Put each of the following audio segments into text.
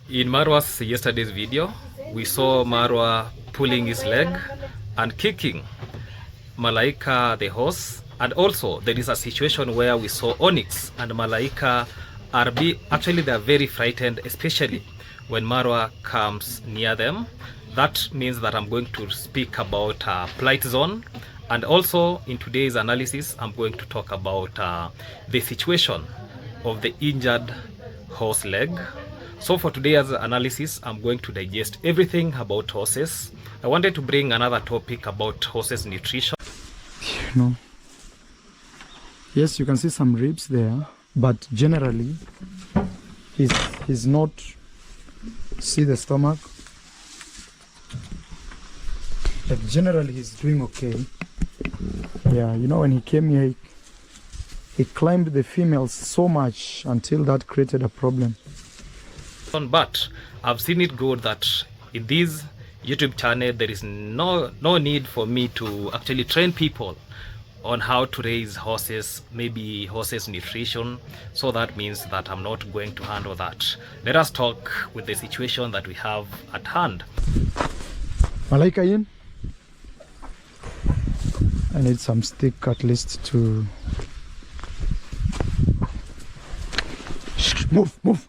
In Marwa's yesterday's video, we saw Marwa pulling his leg and kicking Malaika the horse, and also there is a situation where we saw Onyx and Malaika actually they are very frightened, especially when Marwa comes near them. That means that I'm going to speak about plight zone, and also in today's analysis I'm going to talk about the situation of the injured horse leg. So for today's analysis, I'm going to digest everything about horses. I wanted to bring another topic about horses nutrition. You know, yes, you can see some ribs there, but generally he's not. See the stomach, but generally he's doing okay. Yeah, you know, when he came here, he climbed the females so much until that created a problem. But I've seen it good that in this YouTube channel there is no need for me to actually train people on how to raise horses, maybe horses nutrition. So that means that I'm not going to handle that. Let us talk with the situation that we have at hand. Malaika in. I need some stick at least to move.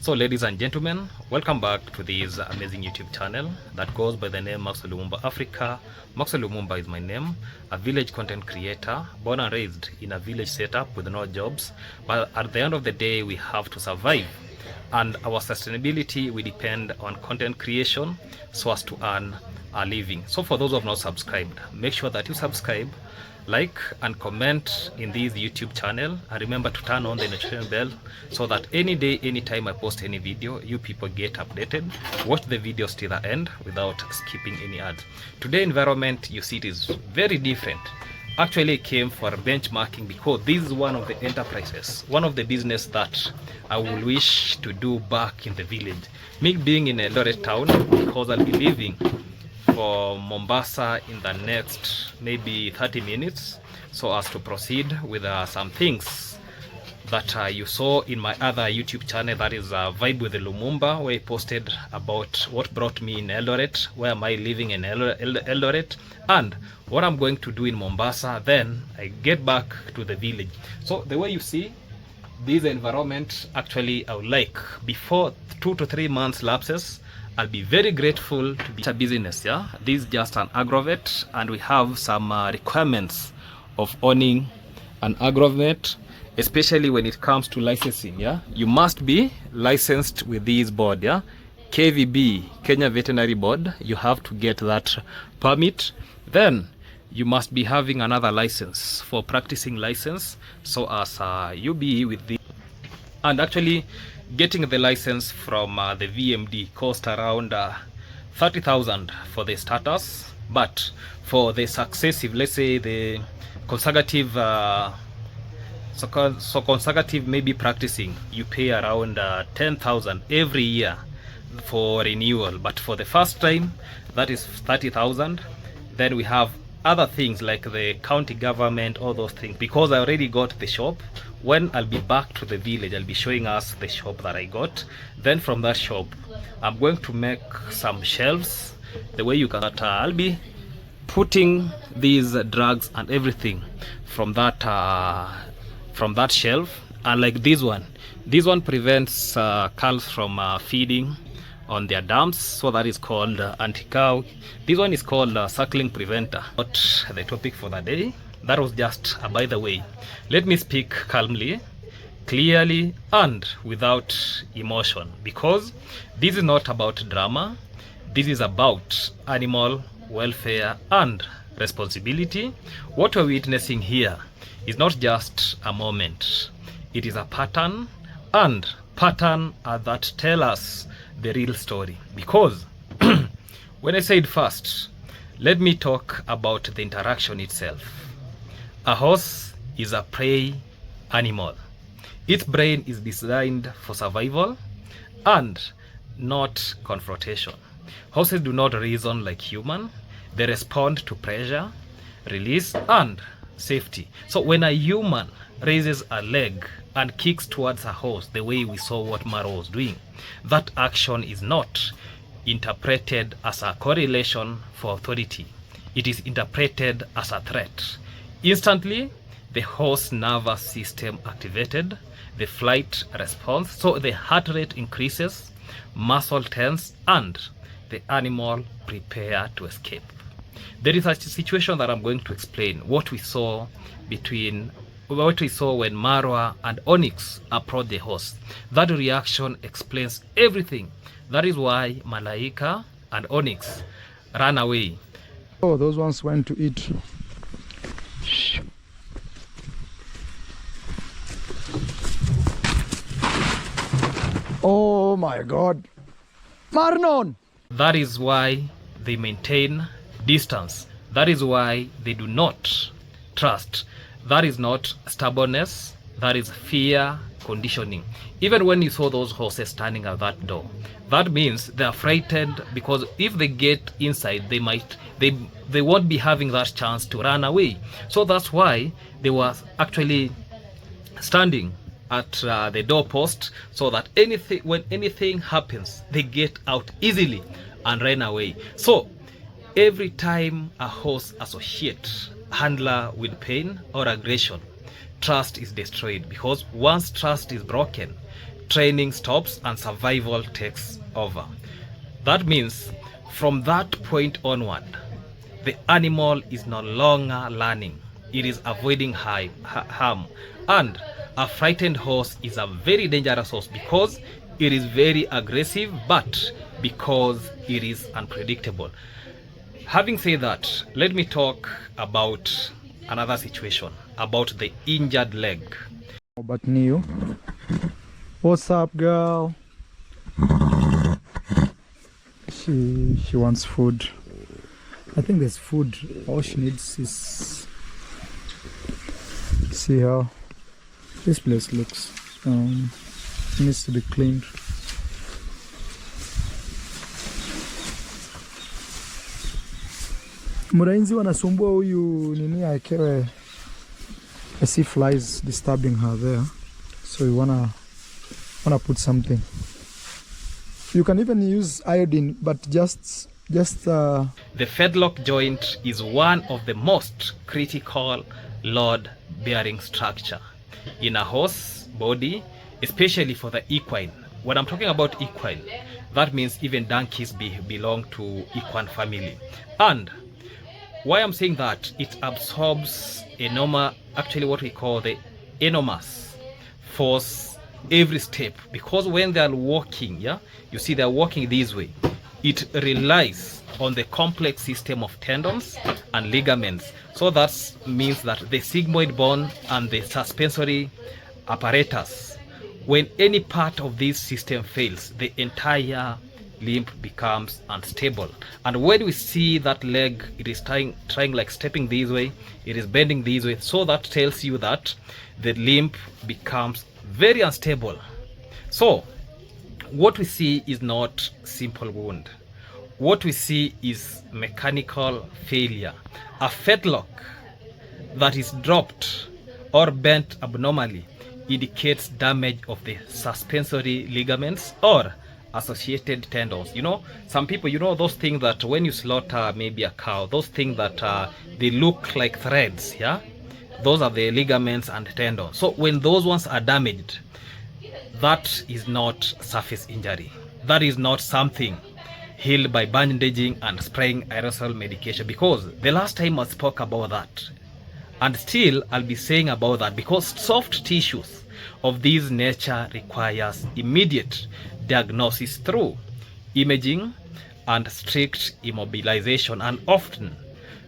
So ladies and gentlemen, welcome back to this amazing YouTube channel that goes by the name Max Lumumba Africa. Max Lumumba is my name, a village content creator, born and raised in a village setup with no jobs, but at the end of the day we have to survive, and our sustainability we depend on content creation so as to earn a living. So for those who have not subscribed, make sure that you subscribe, like and comment in this YouTube channel, and remember to turn on the notification bell so that any day, anytime I post any video, you people get updated. Watch the videos till the end without skipping any ads. Today environment, you see, it is very different. Actually came for benchmarking because this is one of the enterprises, one of the business that I will wish to do back in the village. Me being in Eldoret town, because I'll be leaving for Mombasa in the next maybe 30 minutes, so as to proceed with some things that you saw in my other YouTube channel, that is Vibe with the Lumumba, where I posted about what brought me in Eldoret, where am I living in Eldoret, and what I'm going to do in Mombasa. Then I get back to the village. So the way you see this environment, actually I would like, before 2 to 3 months lapses, I'll be very grateful to be a business. Yeah, this is just an agrovet, and we have some requirements of owning an agrovet, especially when it comes to licensing. Yeah, you must be licensed with this board. Yeah, KVB, Kenya Veterinary Board. You have to get that permit. Then you must be having another license for practicing license, so as you be with the, and actually getting the license from the VMD cost around 30,000 for the starters, but for the successive, let's say the consecutive so consecutive maybe practicing, you pay around 10,000 every year for renewal. But for the first time, that is 30,000. Then we have other things like the county government, all those things, because I already got the shop. When I'll be back to the village, I'll be showing us the shop that I got. Then from that shop, I'm going to make some shelves, the way you can, I'll be putting these drugs and everything from that shelf. And like this one prevents cows from feeding on their dams, so that is called anti-cow. This one is called suckling preventer. Not the topic for the day. That was just by the way. Let me speak calmly, clearly, and without emotion, because this is not about drama. This is about animal welfare and responsibility. What we're witnessing here is not just a moment. It is a pattern, and pattern that tell us the real story. Because when I said first, let me talk about the interaction itself. A horse is a prey animal. Its brain is designed for survival and not confrontation. Horses do not reason like human. They respond to pressure, release, and safety. So when a human raises a leg and kicks towards a horse the way we saw what Marwa was doing, that action is not interpreted as a correlation for authority. It is interpreted as a threat. Instantly, the horse nervous system activated, the flight response, so the heart rate increases, muscle tense, and the animal prepare to escape. There is a situation that I'm going to explain what we saw when Marwa and Onyx approached the horse. That reaction explains everything. That is why Malaika and Onyx ran away. Oh, those ones went to eat. Oh my God. Marnon! That is why they maintain distance. That is why they do not trust. That is not stubbornness. That is fear conditioning. Even when you saw those horses standing at that door, that means they are frightened, because if they get inside, they won't be having that chance to run away. So that's why they were actually standing at the doorpost, so that when anything happens, they get out easily and run away. So every time a horse associates handler with pain or aggression, trust is destroyed, because once trust is broken, training stops and survival takes over. That means from that point onward, the animal is no longer learning. It is avoiding harm. And a frightened horse is a very dangerous horse, because it is very aggressive, but because it is unpredictable. Having said that, let me talk about another situation, about the injured leg. But Neo, what's up, girl? She wants food. I think there's food. All she needs is, see how this place looks. It needs to be cleaned. Murainzi wanasumbua huyu nini akewe. I see flies disturbing her there, so we wanna put something. You can even use iodine, but just the fedlock joint is one of the most critical load bearing structure in a horse body, especially for the equine. When I'm talking about equine, that means even donkeys belong to equine family. And why I'm saying that, it absorbs actually what we call the enormous force every step, because when they are walking, you see they're walking this way, it relies on the complex system of tendons and ligaments. So that means that the sigmoid bone and the suspensory apparatus, when any part of this system fails, the entire limb becomes unstable. And when we see that leg, it is trying like stepping this way, it is bending this way, so that tells you that the limb becomes very unstable. So what we see is not simple wound. What we see is mechanical failure. A fetlock that is dropped or bent abnormally indicates damage of the suspensory ligaments or associated tendons. You know, some people, you know, those things that when you slaughter maybe a cow, those things that they look like threads, those are the ligaments and tendons. So when those ones are damaged, that is not surface injury. That is not something healed by bandaging and spraying aerosol medication, because the last time I spoke about that, and still I'll be saying about that, because soft tissues of this nature requires immediate diagnosis through imaging and strict immobilization, and often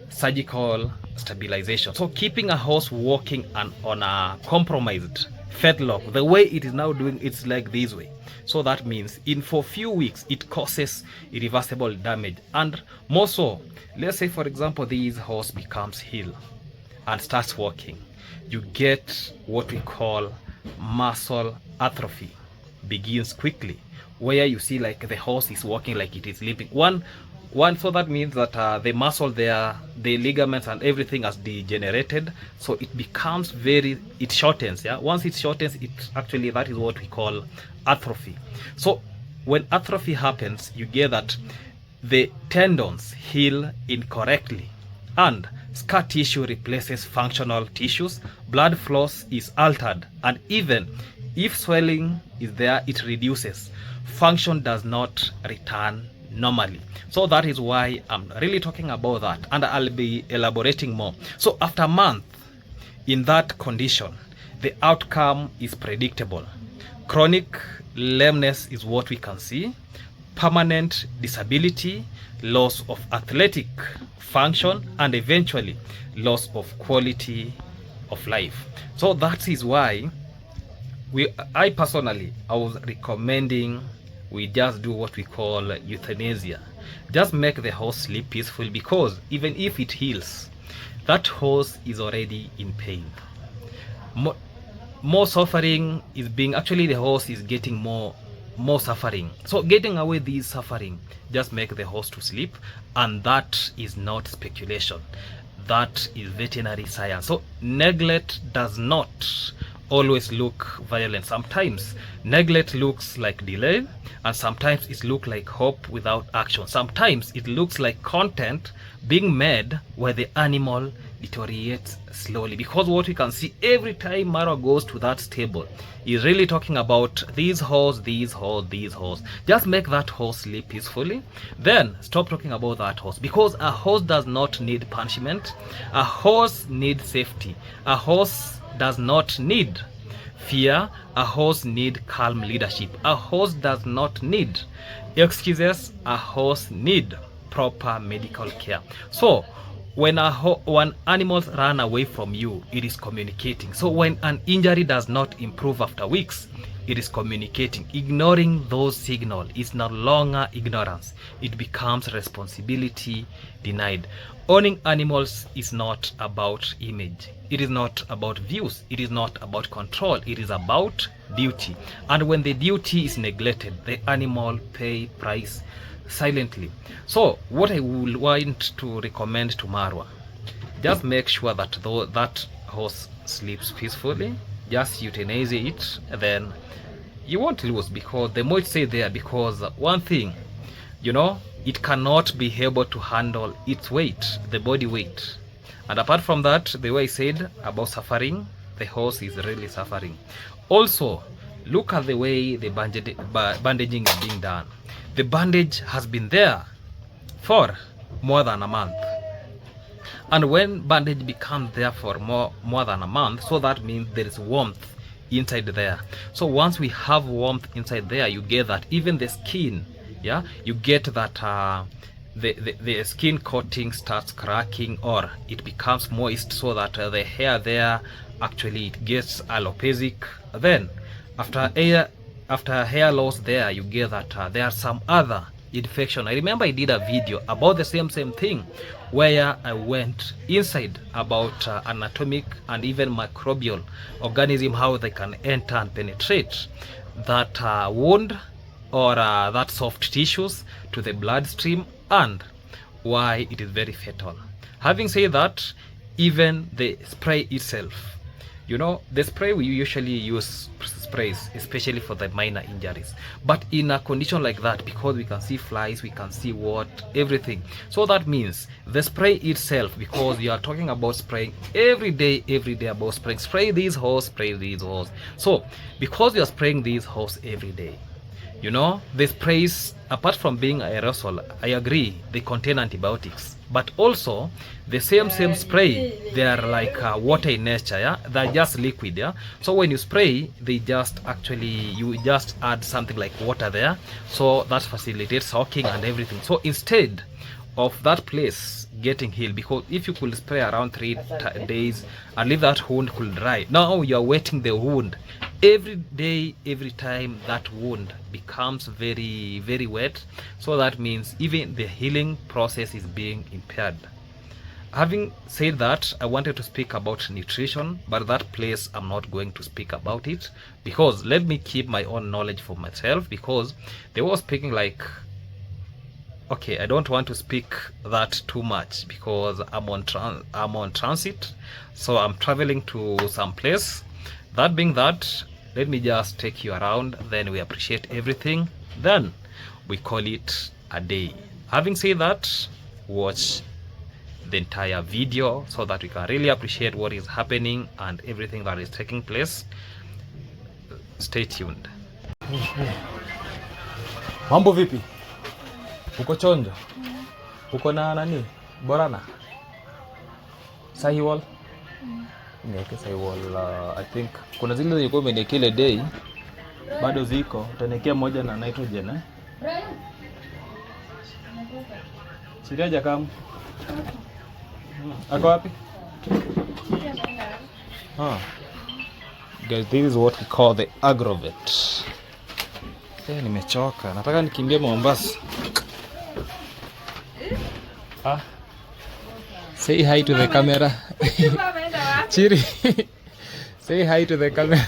surgical stabilization. So keeping a horse walking on a compromised fetlock, the way it is now doing, it's like this way. So that means for few weeks it causes irreversible damage. And more so, let's say for example this horse becomes healed and starts walking, you get what we call muscle atrophy begins quickly. where you see like the horse is walking like it is limping. One, so that means that the muscle there, the ligaments and everything has degenerated, so it becomes it shortens. Yeah, once it shortens, it actually, that is what we call atrophy. So when atrophy happens, you get that the tendons heal incorrectly and scar tissue replaces functional tissues, blood flows is altered, and even if swelling is there, it reduces. Function does not return normally. So that is why I'm really talking about that, and I'll be elaborating more. So after a month in that condition, the outcome is predictable. Chronic lameness is what we can see, permanent disability, loss of athletic function, and eventually loss of quality of life. So that is why I personally, I was recommending we just do what we call euthanasia. Just make the horse sleep peaceful, because even if it heals, that horse is already in pain. More suffering is being, actually the horse is getting more suffering. So getting away this suffering, just make the horse to sleep, and that is not speculation. That is veterinary science. So neglect does not always look violent. Sometimes neglect looks like delay, and sometimes it looks like hope without action. Sometimes it looks like content being made where the animal deteriorates slowly, because what we can see every time Marwa goes to that stable is really talking about these horse. Just make that horse sleep peacefully, then stop talking about that horse, because a horse does not need punishment. A horse needs safety. A horse does not need fear. A horse needs calm leadership. A horse does not need excuses. A horse needs proper medical care. So when animals run away from you, it is communicating. So when an injury does not improve after weeks, it is communicating. Ignoring those signals is no longer ignorance. It becomes responsibility denied. Owning animals is not about image. It is not about views. It is not about control. It is about duty. And when the duty is neglected, the animal pay price silently. So what I would want to recommend to Marwa, just make sure that that horse sleeps peacefully. Just euthanize it, then you won't lose, because the more it stays there, because one thing, it cannot be able to handle its weight, the body weight. And apart from that, the way I said about suffering, the horse is really suffering. Also, look at the way the bandaging is being done. The bandage has been there for more than a month. And when bandage becomes there for more than a month, so that means there is warmth inside there. So once we have warmth inside there, you get that even the skin, you get that the skin coating starts cracking, or it becomes moist, so that the hair there actually it gets alopecic. Then after hair loss there, you get that there are some other infection. I remember I did a video about the same thing, where I went inside about anatomic and even microbial organism, how they can enter and penetrate that wound or that soft tissues to the bloodstream, and why it is very fatal. Having said that, even the spray itself, the spray, we usually use sprays especially for the minor injuries, but in a condition like that, because we can see flies, we can see everything, so that means the spray itself, because you are talking about spraying every day about spraying, spray these horse. So because you are spraying these horse every day, the sprays, apart from being aerosol, I agree they contain antibiotics, but also the same spray, they are like water in nature, they're just liquid. So when you spray, you just add something like water there, so that facilitates soaking and everything. So instead of that place getting healed, because if you could spray around 3 days and leave that wound could dry, now you are wetting the wound every day. Every time that wound becomes very, very wet, so that means even the healing process is being impaired. having said that, I wanted to speak about nutrition, but that place I'm not going to speak about it, because let me keep my own knowledge for myself, because they were speaking like, okay, I don't want to speak that too much because I'm on transit, so I'm traveling to some place. That being that, let me just take you around, then we appreciate everything, then we call it a day. Having said that, watch the entire video so that we can really appreciate what is happening and everything that is taking place. Stay tuned. Mambo vipi? Uko chonjo? Uko na nani? Borana? Sahiwal? Niweke Sahiwal, I think kuna zile zilikuwa umeniwekea ile day bado ziko, utaniwekea moja na nitrogen eh? Siriaja kama ako wapi? Guys, this is what we call the agrovet. Nimechoka, nataka nikimbie Mombasa. Say hi to the camera. Chiri. Say hi to the camera.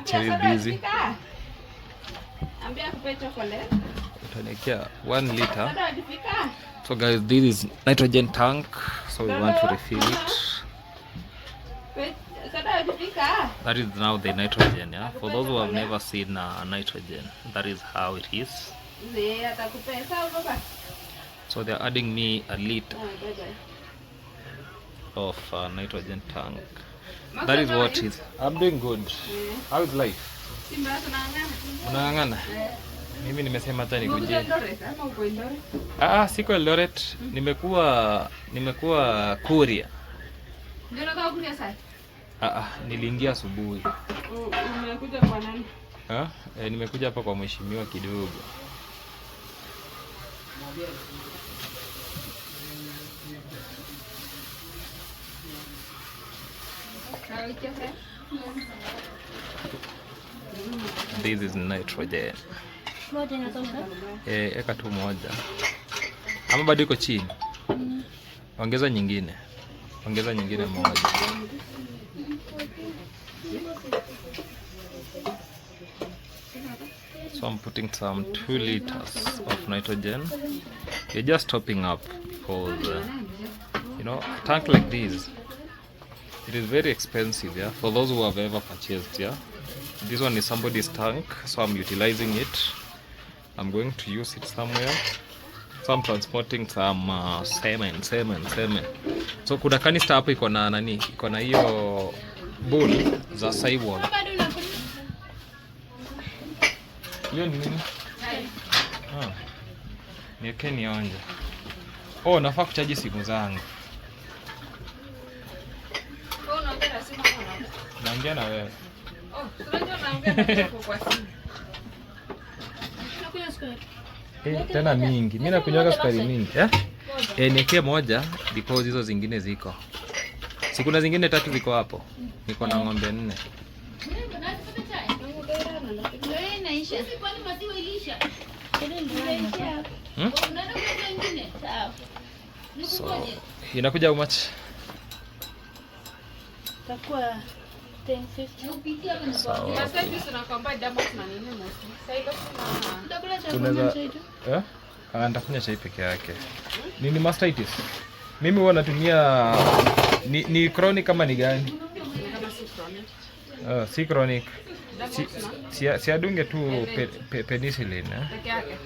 Chiri is busy. Utaniwekea 1 liter. So guys, this is nitrogen tank, so we want to refill it. That is now the nitrogen, yeah. For those who have never seen nitrogen, that is how it is. So they're adding me a liter of nitrogen tank. That is what is. I'm doing good. How is life? Unang'ang'ana? Mimi nimesema hata nikuje. Siko Eldoret. Nimekuwa Kuria. Ndio nataka Kuria sasa. Niliingia asubuhi. Umekuja kwa nani? Nimekuja hapa kwa mheshimiwa kidogo. This is nitrogen. Moja inatosha? Eka tu moja. Ama bado iko chini? Ongeza nyingine. Ongeza nyingine moja. So I'm putting some 2 liters of nitrogen. You're just topping up because you know, a tank like this, it is very expensive, yeah, for those who have ever purchased, yeah. This one is somebody's tank, so I'm utilizing it. I'm going to use it somewhere. So I'm transporting some semen. So kuna kanista hapo iko na nani? Iko na hiyo bowl za Sahiwal. Hiyo ni nini? Niweke nionje. Nafaa kuchaji simu zangu. Unaongea simu hapo? Naongea na wewe. Tunajua naongea kwa simu. Unakunywa sukari? Tena mingi. Mimi nakunywa sukari mingi, niweke moja because hizo zingine ziko. Si kuna zingine 3 ziko hapo. Niko na ng'ombe 4. So, inakuja how much? Takua 1050. Sawa. Nitakunywa chai peke yake. Nini mastitis? Mimi huwa natumia ni chronic kama ni gani? Kama si chronic. Si chronic. Si adunge tu penicillin peke yake.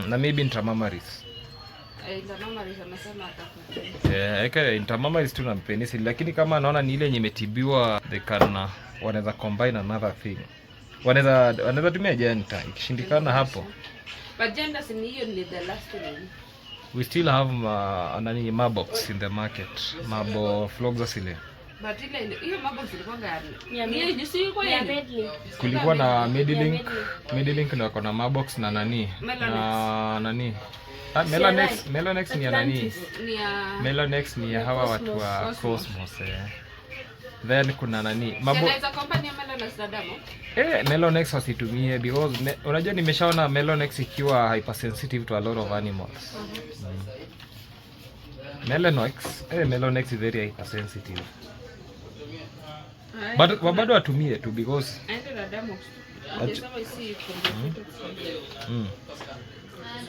Na maybe intramamaris. Intramamaris anasema atakupa. Intramamaris tu na penicillin, lakini kama anaona ni ile yenye imetibiwa they can wanaweza combine another thing. Wanaweza tumia jenta ikishindikana hapo. But jenta si hiyo ni the last one. We still have Marbox in the market. Fluoxacillin. But hiyo Marbox ilikuwa gani? Hiyo jinsi ilikuwa ya Medlink. Kulikuwa na Medlink na kuna Marbox na nani? Na nani? Melonex ni ya nani? Melonex ni ya hawa watu wa Cosmos. Then kuna nani? Inaweza company ya Melonex na Damo? Melonex wasitumie because unajua nimeshaona Melonex ikiwa hypersensitive to a lot of animals. Melanox. Melanox is very hypersensitive. But bado atumie tu because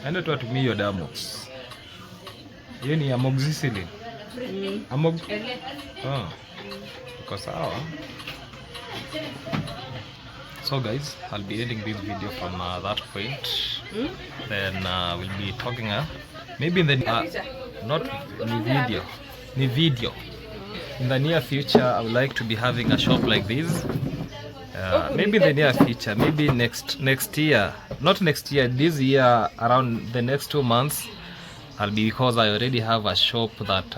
ende tu atumie hiyo Damox. Hiyo ni amoxicillin. Iko sawa. So guys, I'll be ending this video from that point. Then we'll be talking maybe in the not ni video. In the near future, I would like to be having a shop like this. Maybe in the near future, maybe next year, not next year, this year, around the next 2 months, because I already have a shop that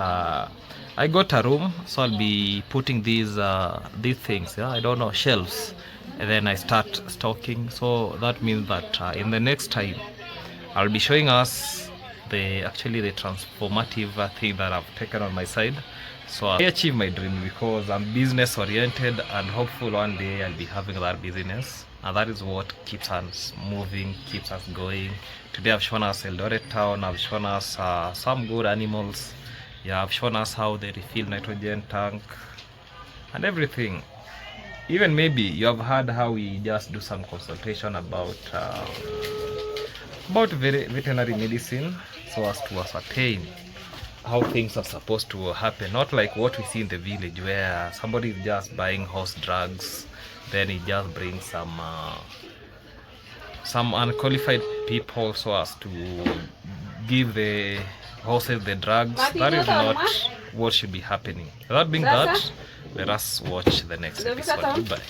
I got a room, so I'll be putting these things, I don't know, shelves, and then I start stocking. So that means that in the next time, I'll be showing us the transformative thing that I've taken on my side. So I achieve my dream because I'm business oriented, and hopeful one day I'll be having that business, and that is what keeps us moving, keeps us going. Today I've shown us Eldoret town, I've shown us some good animals, I've shown us how they refill nitrogen tank and everything. Even maybe you have heard how we just do some consultation about veterinary medicine, so as to ascertain how things are supposed to happen, not like what we see in the village where somebody is just buying horse drugs, then he just brings some unqualified people so as to give the horses the drugs. That is not what should be happening. That being that, let us watch the next episode. Goodbye.